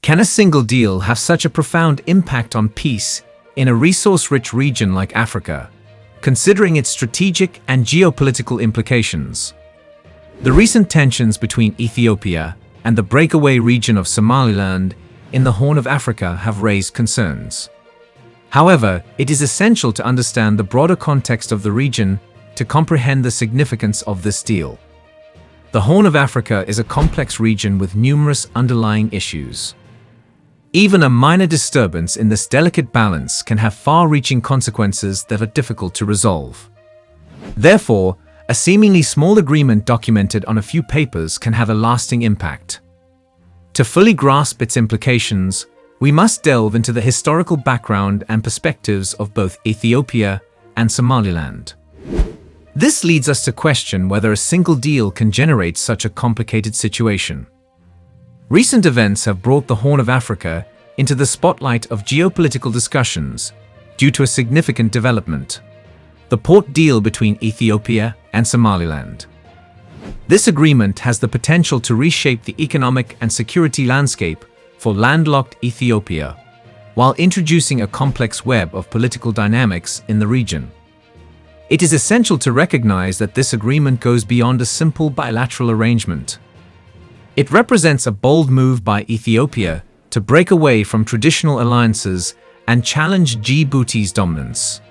Can a single deal have such a profound impact on peace in a resource-rich region like Africa, considering its strategic and geopolitical implications? The recent tensions between Ethiopia and the breakaway region of Somaliland in the Horn of Africa have raised concerns. However, it is essential to understand the broader context of the region to comprehend the significance of this deal. The Horn of Africa is a complex region with numerous underlying issues. Even a minor disturbance in this delicate balance can have far-reaching consequences that are difficult to resolve. Therefore, a seemingly small agreement documented on a few papers can have a lasting impact. To fully grasp its implications, we must delve into the historical background and perspectives of both Ethiopia and Somaliland. This leads us to question whether a single deal can generate such a complicated situation. Recent events have brought the Horn of Africa into the spotlight of geopolitical discussions due to a significant development: the port deal between Ethiopia and Somaliland. This agreement has the potential to reshape the economic and security landscape for landlocked Ethiopia, while introducing a complex web of political dynamics in the region. It is essential to recognize that this agreement goes beyond a simple bilateral arrangement. It represents a bold move by Ethiopia to break away from traditional alliances and challenge Djibouti's dominance.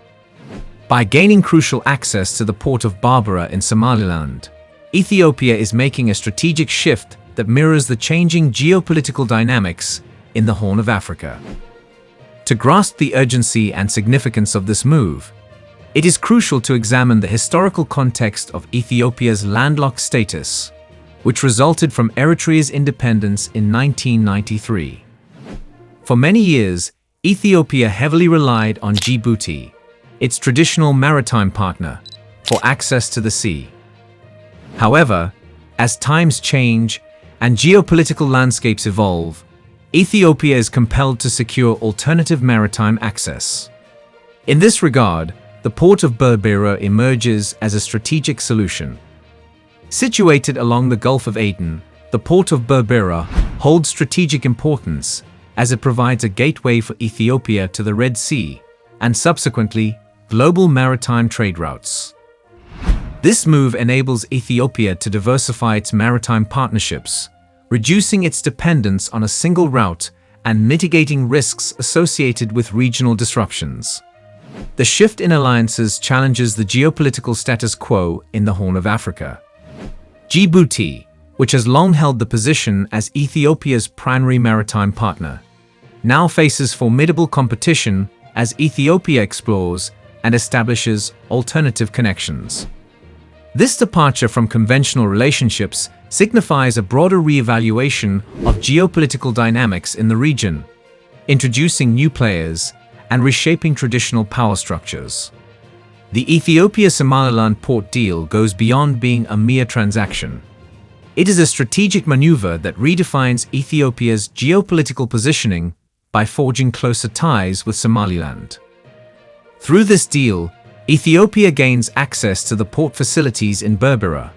By gaining crucial access to the port of Berbera in Somaliland, Ethiopia is making a strategic shift that mirrors the changing geopolitical dynamics in the Horn of Africa. To grasp the urgency and significance of this move, it is crucial to examine the historical context of Ethiopia's landlocked status, which resulted from Eritrea's independence in 1993. For many years, Ethiopia heavily relied on Djibouti, its traditional maritime partner, for access to the sea. However, as times change and geopolitical landscapes evolve, Ethiopia is compelled to secure alternative maritime access. In this regard, the port of Berbera emerges as a strategic solution. Situated along the Gulf of Aden, the port of Berbera holds strategic importance as it provides a gateway for Ethiopia to the Red Sea and subsequently global maritime trade routes. This move enables Ethiopia to diversify its maritime partnerships, reducing its dependence on a single route and mitigating risks associated with regional disruptions. The shift in alliances challenges the geopolitical status quo in the Horn of Africa. Djibouti, which has long held the position as Ethiopia's primary maritime partner, now faces formidable competition as Ethiopia explores and establishes alternative connections. This departure from conventional relationships signifies a broader re-evaluation of geopolitical dynamics in the region, introducing new players and reshaping traditional power structures. The Ethiopia-Somaliland port deal goes beyond being a mere transaction. It is a strategic maneuver that redefines Ethiopia's geopolitical positioning by forging closer ties with Somaliland. Through this deal, Ethiopia gains access to the port facilities in Berbera,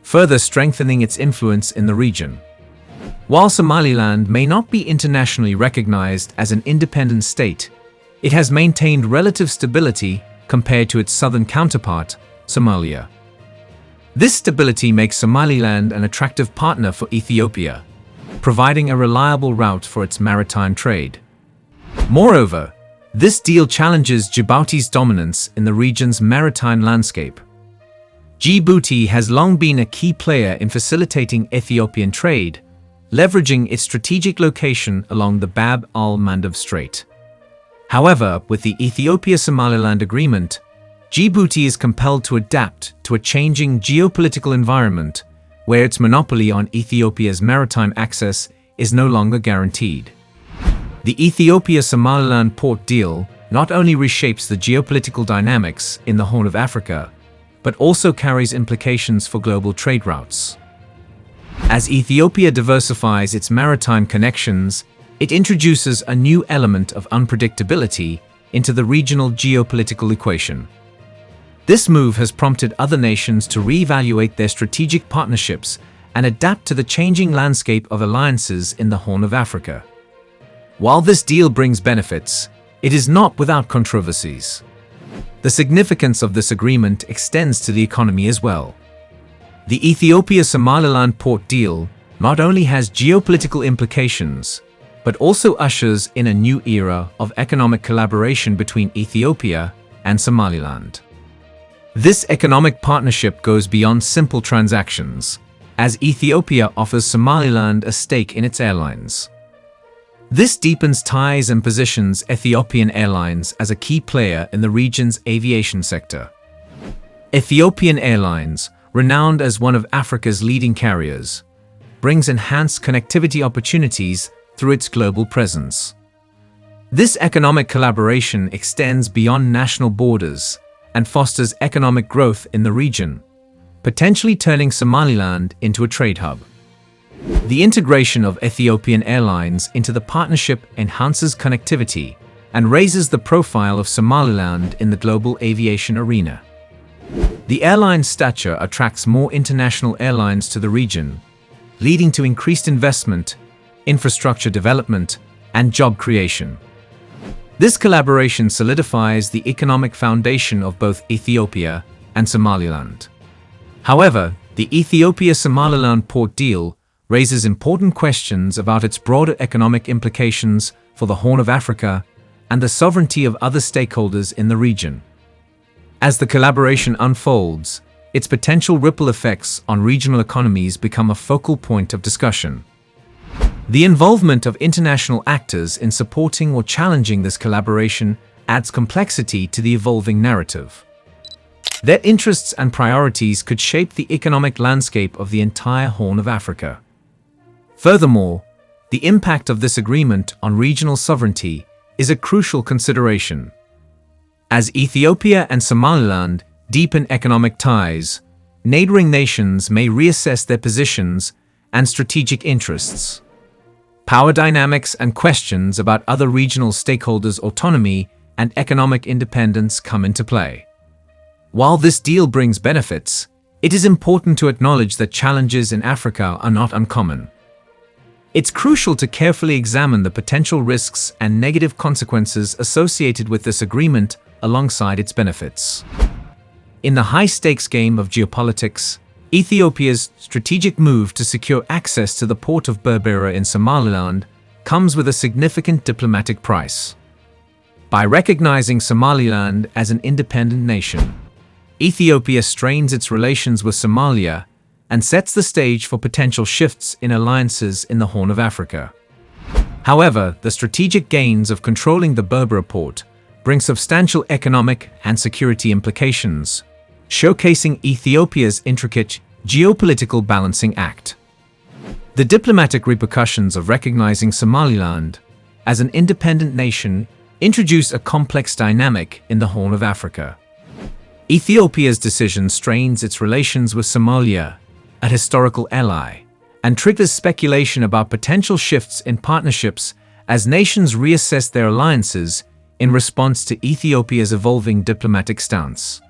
further strengthening its influence in the region. While Somaliland may not be internationally recognized as an independent state, it has maintained relative stability compared to its southern counterpart, Somalia. This stability makes Somaliland an attractive partner for Ethiopia, providing a reliable route for its maritime trade. Moreover, this deal challenges Djibouti's dominance in the region's maritime landscape. Djibouti has long been a key player in facilitating Ethiopian trade, leveraging its strategic location along the Bab al-Mandeb Strait. However, with the Ethiopia-Somaliland agreement, Djibouti is compelled to adapt to a changing geopolitical environment where its monopoly on Ethiopia's maritime access is no longer guaranteed. The Ethiopia-Somaliland port deal not only reshapes the geopolitical dynamics in the Horn of Africa, but also carries implications for global trade routes. As Ethiopia diversifies its maritime connections, it introduces a new element of unpredictability into the regional geopolitical equation. This move has prompted other nations to reevaluate their strategic partnerships and adapt to the changing landscape of alliances in the Horn of Africa. While this deal brings benefits, it is not without controversies. The significance of this agreement extends to the economy as well. The Ethiopia-Somaliland port deal not only has geopolitical implications, but also ushers in a new era of economic collaboration between Ethiopia and Somaliland. This economic partnership goes beyond simple transactions, as Ethiopia offers Somaliland a stake in its airlines. This deepens ties and positions Ethiopian Airlines as a key player in the region's aviation sector. Ethiopian Airlines, renowned as one of Africa's leading carriers, brings enhanced connectivity opportunities through its global presence. This economic collaboration extends beyond national borders and fosters economic growth in the region, potentially turning Somaliland into a trade hub. The integration of Ethiopian Airlines into the partnership enhances connectivity and raises the profile of Somaliland in the global aviation arena. The airline's stature attracts more international airlines to the region, leading to increased investment, infrastructure development, and job creation. This collaboration solidifies the economic foundation of both Ethiopia and Somaliland. However, the Ethiopia-Somaliland port deal raises important questions about its broader economic implications for the Horn of Africa and the sovereignty of other stakeholders in the region. As the collaboration unfolds, its potential ripple effects on regional economies become a focal point of discussion. The involvement of international actors in supporting or challenging this collaboration adds complexity to the evolving narrative. Their interests and priorities could shape the economic landscape of the entire Horn of Africa. Furthermore, the impact of this agreement on regional sovereignty is a crucial consideration. As Ethiopia and Somaliland deepen economic ties, neighboring nations may reassess their positions and strategic interests. Power dynamics and questions about other regional stakeholders' autonomy and economic independence come into play. While this deal brings benefits, it is important to acknowledge that challenges in Africa are not uncommon. It's crucial to carefully examine the potential risks and negative consequences associated with this agreement alongside its benefits. In the high-stakes game of geopolitics, Ethiopia's strategic move to secure access to the port of Berbera in Somaliland comes with a significant diplomatic price. By recognizing Somaliland as an independent nation, Ethiopia strains its relations with Somalia and sets the stage for potential shifts in alliances in the Horn of Africa. However, the strategic gains of controlling the Berbera port bring substantial economic and security implications, showcasing Ethiopia's intricate geopolitical balancing act. The diplomatic repercussions of recognizing Somaliland as an independent nation introduce a complex dynamic in the Horn of Africa. Ethiopia's decision strains its relations with Somalia, a historical ally, and triggers speculation about potential shifts in partnerships as nations reassess their alliances in response to Ethiopia's evolving diplomatic stance.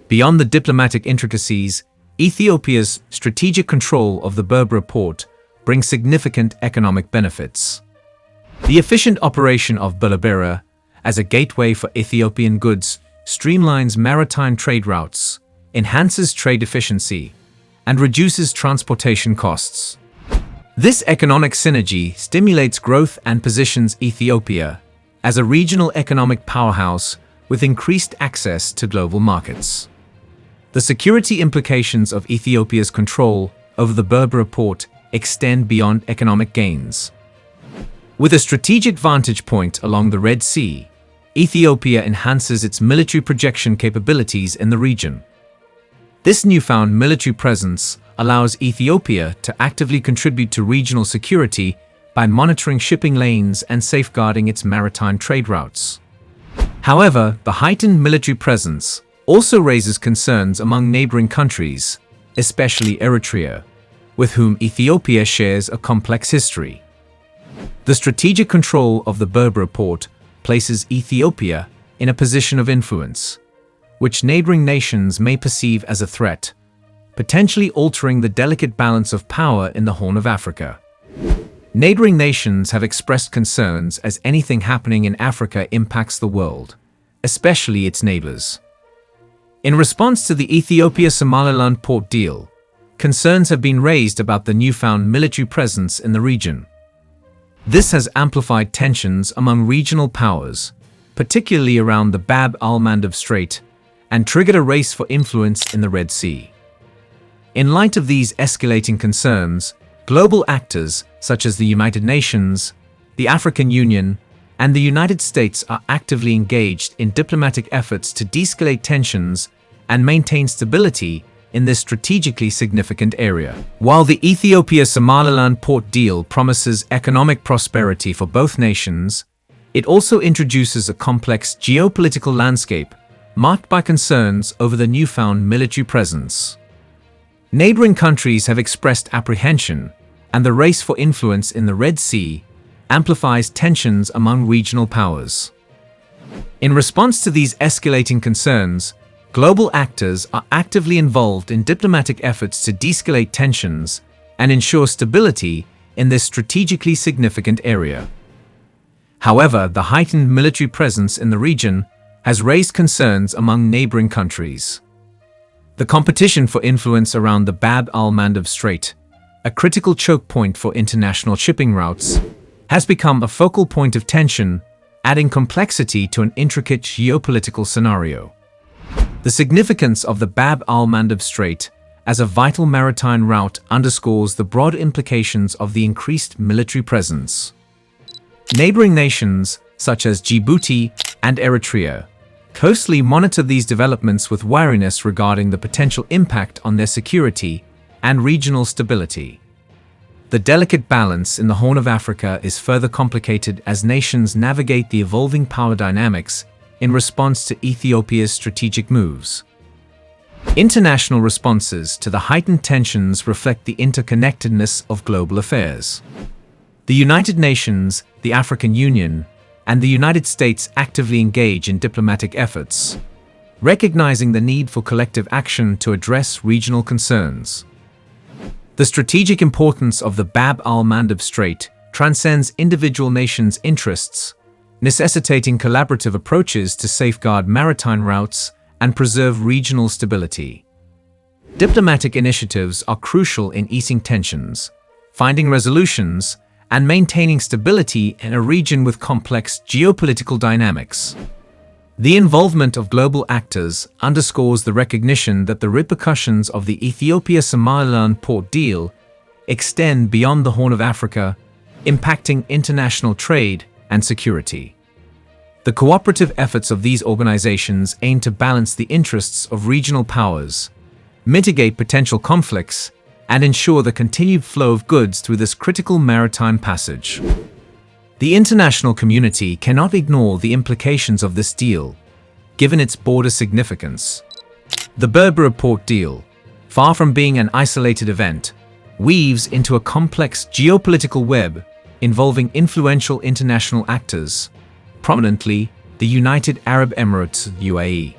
Beyond the diplomatic intricacies, Ethiopia's strategic control of the Berbera port brings significant economic benefits. The efficient operation of Berbera as a gateway for Ethiopian goods streamlines maritime trade routes, enhances trade efficiency, and reduces transportation costs. This economic synergy stimulates growth and positions Ethiopia as a regional economic powerhouse with increased access to global markets. The security implications of Ethiopia's control over the Berbera port extend beyond economic gains. With a strategic vantage point along the Red Sea, Ethiopia enhances its military projection capabilities in the region. This newfound military presence allows Ethiopia to actively contribute to regional security by monitoring shipping lanes and safeguarding its maritime trade routes. However, the heightened military presence also raises concerns among neighboring countries, especially Eritrea, with whom Ethiopia shares a complex history. The strategic control of the Berbera port places Ethiopia in a position of influence, which neighboring nations may perceive as a threat, potentially altering the delicate balance of power in the Horn of Africa. Neighboring nations have expressed concerns as anything happening in Africa impacts the world, especially its neighbors. In response to the Ethiopia-Somaliland port deal, concerns have been raised about the newfound military presence in the region. This has amplified tensions among regional powers, particularly around the Bab al-Mandeb Strait, and triggered a race for influence in the Red Sea. In light of these escalating concerns, global actors such as the United Nations, the African Union, and the United States are actively engaged in diplomatic efforts to de-escalate tensions and maintain stability in this strategically significant area. While the Ethiopia-Somaliland port deal promises economic prosperity for both nations, it also introduces a complex geopolitical landscape marked by concerns over the newfound military presence. Neighboring countries have expressed apprehension, and the race for influence in the Red Sea amplifies tensions among regional powers. In response to these escalating concerns, global actors are actively involved in diplomatic efforts to de-escalate tensions and ensure stability in this strategically significant area. However, the heightened military presence in the region has raised concerns among neighboring countries. The competition for influence around the Bab al-Mandeb Strait, a critical choke point for international shipping routes, has become a focal point of tension, adding complexity to an intricate geopolitical scenario. The significance of the Bab al-Mandeb Strait as a vital maritime route underscores the broad implications of the increased military presence. Neighboring nations, such as Djibouti and Eritrea, closely monitor these developments with wariness regarding the potential impact on their security and regional stability. The delicate balance in the Horn of Africa is further complicated as nations navigate the evolving power dynamics in response to Ethiopia's strategic moves. International responses to the heightened tensions reflect the interconnectedness of global affairs. The United Nations, the African Union, and the United States actively engage in diplomatic efforts, recognizing the need for collective action to address regional concerns. The strategic importance of the Bab al-Mandeb Strait transcends individual nations' interests, necessitating collaborative approaches to safeguard maritime routes and preserve regional stability. Diplomatic initiatives are crucial in easing tensions, finding resolutions, and maintaining stability in a region with complex geopolitical dynamics. The involvement of global actors underscores the recognition that the repercussions of the Ethiopia-Somaliland port deal extend beyond the Horn of Africa, impacting international trade and security. The cooperative efforts of these organizations aim to balance the interests of regional powers, mitigate potential conflicts, and ensure the continued flow of goods through this critical maritime passage. The international community cannot ignore the implications of this deal, given its border significance. The Berbera port deal, far from being an isolated event, weaves into a complex geopolitical web involving influential international actors, prominently the United Arab Emirates (UAE).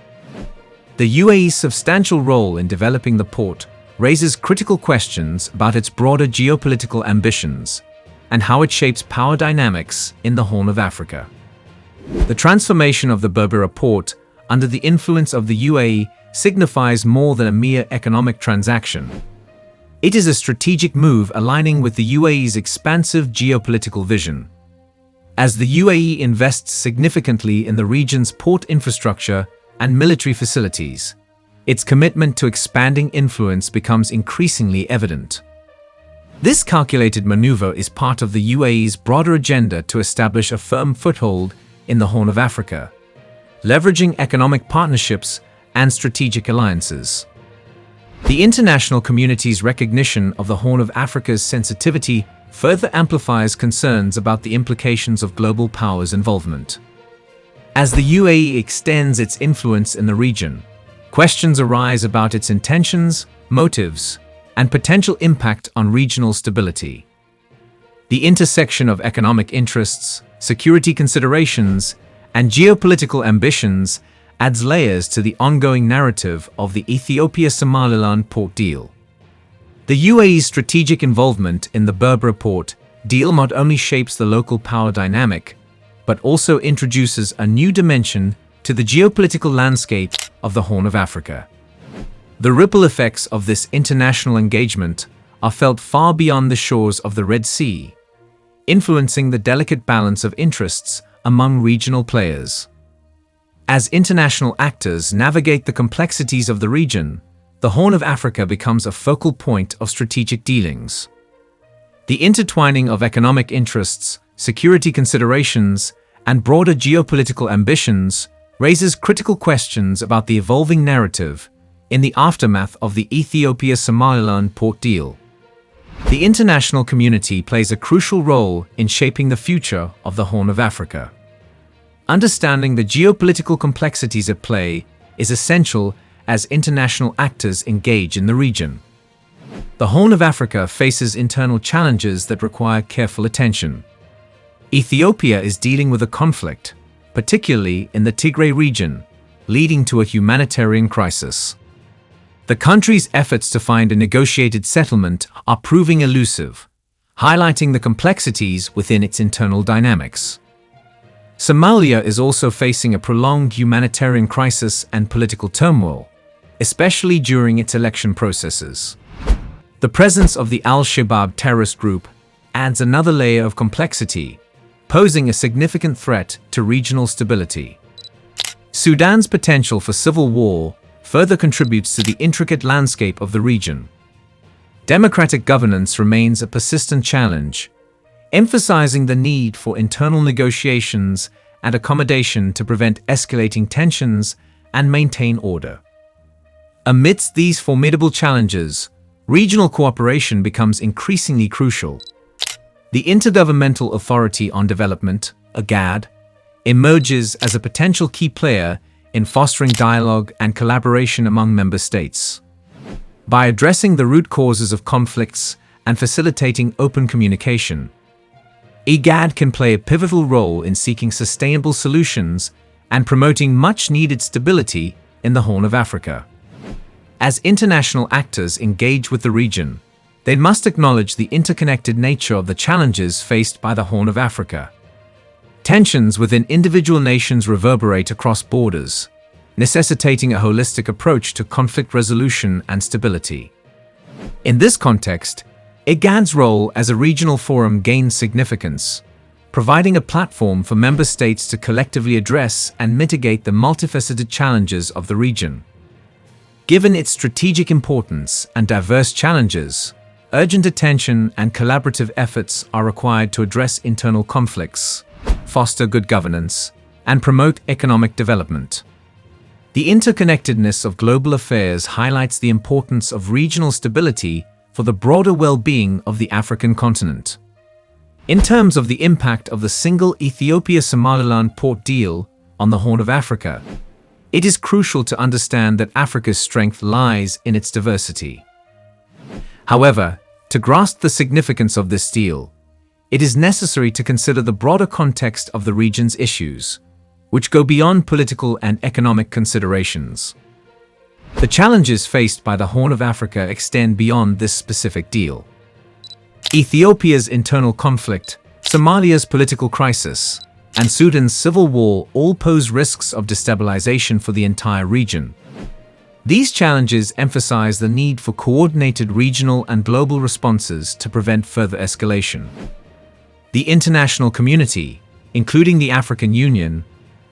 The UAE's substantial role in developing the port raises critical questions about its broader geopolitical ambitions and how it shapes power dynamics in the Horn of Africa. The transformation of the Berbera port under the influence of the UAE signifies more than a mere economic transaction. It is a strategic move aligning with the UAE's expansive geopolitical vision. As the UAE invests significantly in the region's port infrastructure and military facilities, its commitment to expanding influence becomes increasingly evident. This calculated maneuver is part of the UAE's broader agenda to establish a firm foothold in the Horn of Africa, leveraging economic partnerships and strategic alliances. The international community's recognition of the Horn of Africa's sensitivity further amplifies concerns about the implications of global powers' involvement. As the UAE extends its influence in the region, questions arise about its intentions, motives, and potential impact on regional stability. The intersection of economic interests, security considerations, and geopolitical ambitions adds layers to the ongoing narrative of the Ethiopia-Somaliland port deal. The UAE's strategic involvement in the Berbera port deal not only shapes the local power dynamic, but also introduces a new dimension to the geopolitical landscape of the Horn of Africa. The ripple effects of this international engagement are felt far beyond the shores of the Red Sea, influencing the delicate balance of interests among regional players. As international actors navigate the complexities of the region, the Horn of Africa becomes a focal point of strategic dealings. The intertwining of economic interests, security considerations, and broader geopolitical ambitions raises critical questions about the evolving narrative in the aftermath of the Ethiopia-Somaliland port deal. The international community plays a crucial role in shaping the future of the Horn of Africa. Understanding the geopolitical complexities at play is essential as international actors engage in the region. The Horn of Africa faces internal challenges that require careful attention. Ethiopia is dealing with a conflict, particularly in the Tigray region, leading to a humanitarian crisis. The country's efforts to find a negotiated settlement are proving elusive, highlighting the complexities within its internal dynamics. Somalia is also facing a prolonged humanitarian crisis and political turmoil, especially during its election processes. The presence of the Al-Shabaab terrorist group adds another layer of complexity, posing a significant threat to regional stability. Sudan's potential for civil war further contributes to the intricate landscape of the region. Democratic governance remains a persistent challenge, emphasizing the need for internal negotiations and accommodation to prevent escalating tensions and maintain order. Amidst these formidable challenges, regional cooperation becomes increasingly crucial. The Intergovernmental Authority on Development, IGAD, emerges as a potential key player in fostering dialogue and collaboration among member states. By addressing the root causes of conflicts and facilitating open communication, IGAD can play a pivotal role in seeking sustainable solutions and promoting much-needed stability in the Horn of Africa. As international actors engage with the region, they must acknowledge the interconnected nature of the challenges faced by the Horn of Africa. Tensions within individual nations reverberate across borders, necessitating a holistic approach to conflict resolution and stability. In this context, IGAD's role as a regional forum gains significance, providing a platform for member states to collectively address and mitigate the multifaceted challenges of the region. Given its strategic importance and diverse challenges, urgent attention and collaborative efforts are required to address internal conflicts, foster good governance, and promote economic development. The interconnectedness of global affairs highlights the importance of regional stability for the broader well-being of the African continent. In terms of the impact of the single Ethiopia-Somaliland port deal on the Horn of Africa, it is crucial to understand that Africa's strength lies in its diversity. However, to grasp the significance of this deal, it is necessary to consider the broader context of the region's issues, which go beyond political and economic considerations. The challenges faced by the Horn of Africa extend beyond this specific deal. Ethiopia's internal conflict, Somalia's political crisis, and Sudan's civil war all pose risks of destabilization for the entire region. These challenges emphasize the need for coordinated regional and global responses to prevent further escalation. The international community, including the African Union,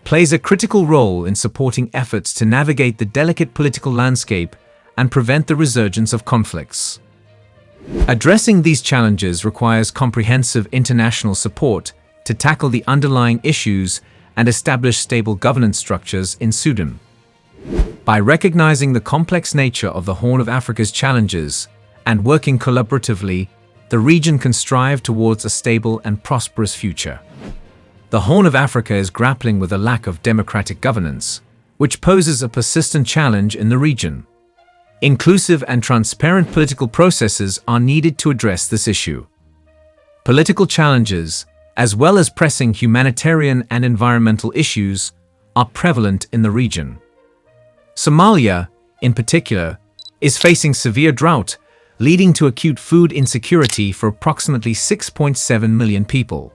plays a critical role in supporting efforts to navigate the delicate political landscape and prevent the resurgence of conflicts. Addressing these challenges requires comprehensive international support to tackle the underlying issues and establish stable governance structures in Sudan. By recognizing the complex nature of the Horn of Africa's challenges and working collaboratively, the region can strive towards a stable and prosperous future. The Horn of Africa is grappling with a lack of democratic governance, which poses a persistent challenge in the region. Inclusive and transparent political processes are needed to address this issue. Political challenges, as well as pressing humanitarian and environmental issues, are prevalent in the region. Somalia, in particular, is facing severe drought, leading to acute food insecurity for approximately 6.7 million people.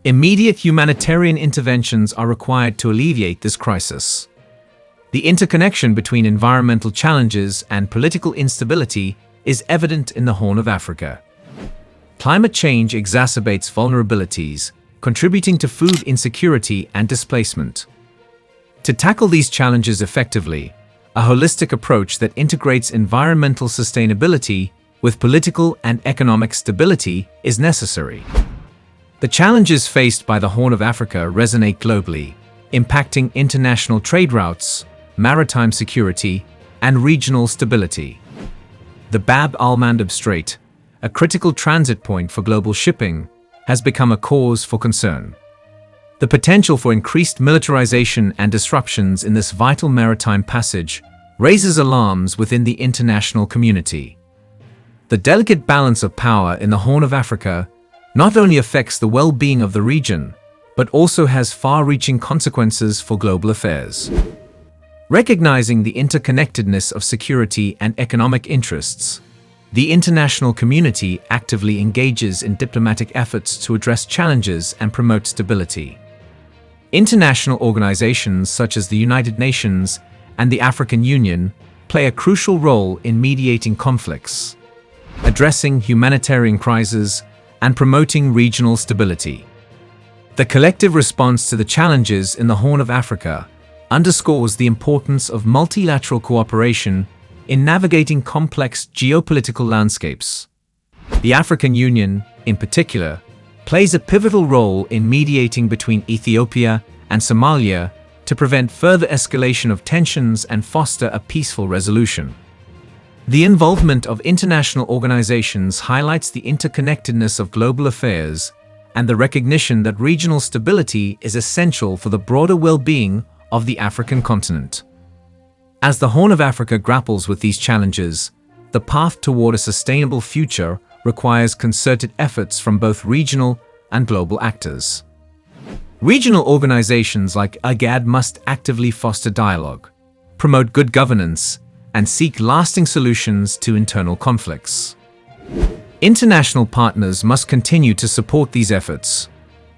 Immediate humanitarian interventions are required to alleviate this crisis. The interconnection between environmental challenges and political instability is evident in the Horn of Africa. Climate change exacerbates vulnerabilities, contributing to food insecurity and displacement. To tackle these challenges effectively, a holistic approach that integrates environmental sustainability with political and economic stability is necessary. The challenges faced by the Horn of Africa resonate globally, impacting international trade routes, maritime security, and regional stability. The Bab al-Mandeb Strait, a critical transit point for global shipping, has become a cause for concern. The potential for increased militarization and disruptions in this vital maritime passage raises alarms within the international community. The delicate balance of power in the Horn of Africa not only affects the well-being of the region, but also has far-reaching consequences for global affairs. Recognizing the interconnectedness of security and economic interests, the international community actively engages in diplomatic efforts to address challenges and promote stability. International organizations such as the United Nations and the African Union play a crucial role in mediating conflicts, addressing humanitarian crises, and promoting regional stability. The collective response to the challenges in the Horn of Africa underscores the importance of multilateral cooperation in navigating complex geopolitical landscapes. The African Union, in particular, plays a pivotal role in mediating between Ethiopia and Somalia to prevent further escalation of tensions and foster a peaceful resolution. The involvement of international organizations highlights the interconnectedness of global affairs and the recognition that regional stability is essential for the broader well-being of the African continent. As the Horn of Africa grapples with these challenges, the path toward a sustainable future requires concerted efforts from both regional and global actors. Regional organizations like IGAD must actively foster dialogue, promote good governance, and seek lasting solutions to internal conflicts. International partners must continue to support these efforts,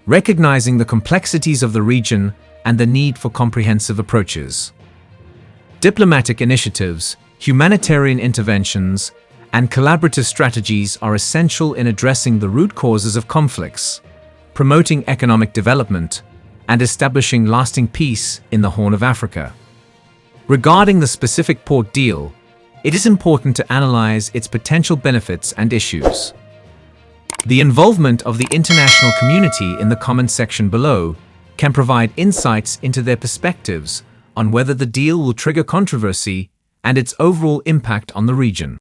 recognizing the complexities of the region and the need for comprehensive approaches. Diplomatic initiatives, humanitarian interventions, and collaborative strategies are essential in addressing the root causes of conflicts, promoting economic development, and establishing lasting peace in the Horn of Africa. Regarding the specific port deal, it is important to analyze its potential benefits and issues. The involvement of the international community in the comment section below can provide insights into their perspectives on whether the deal will trigger controversy and its overall impact on the region.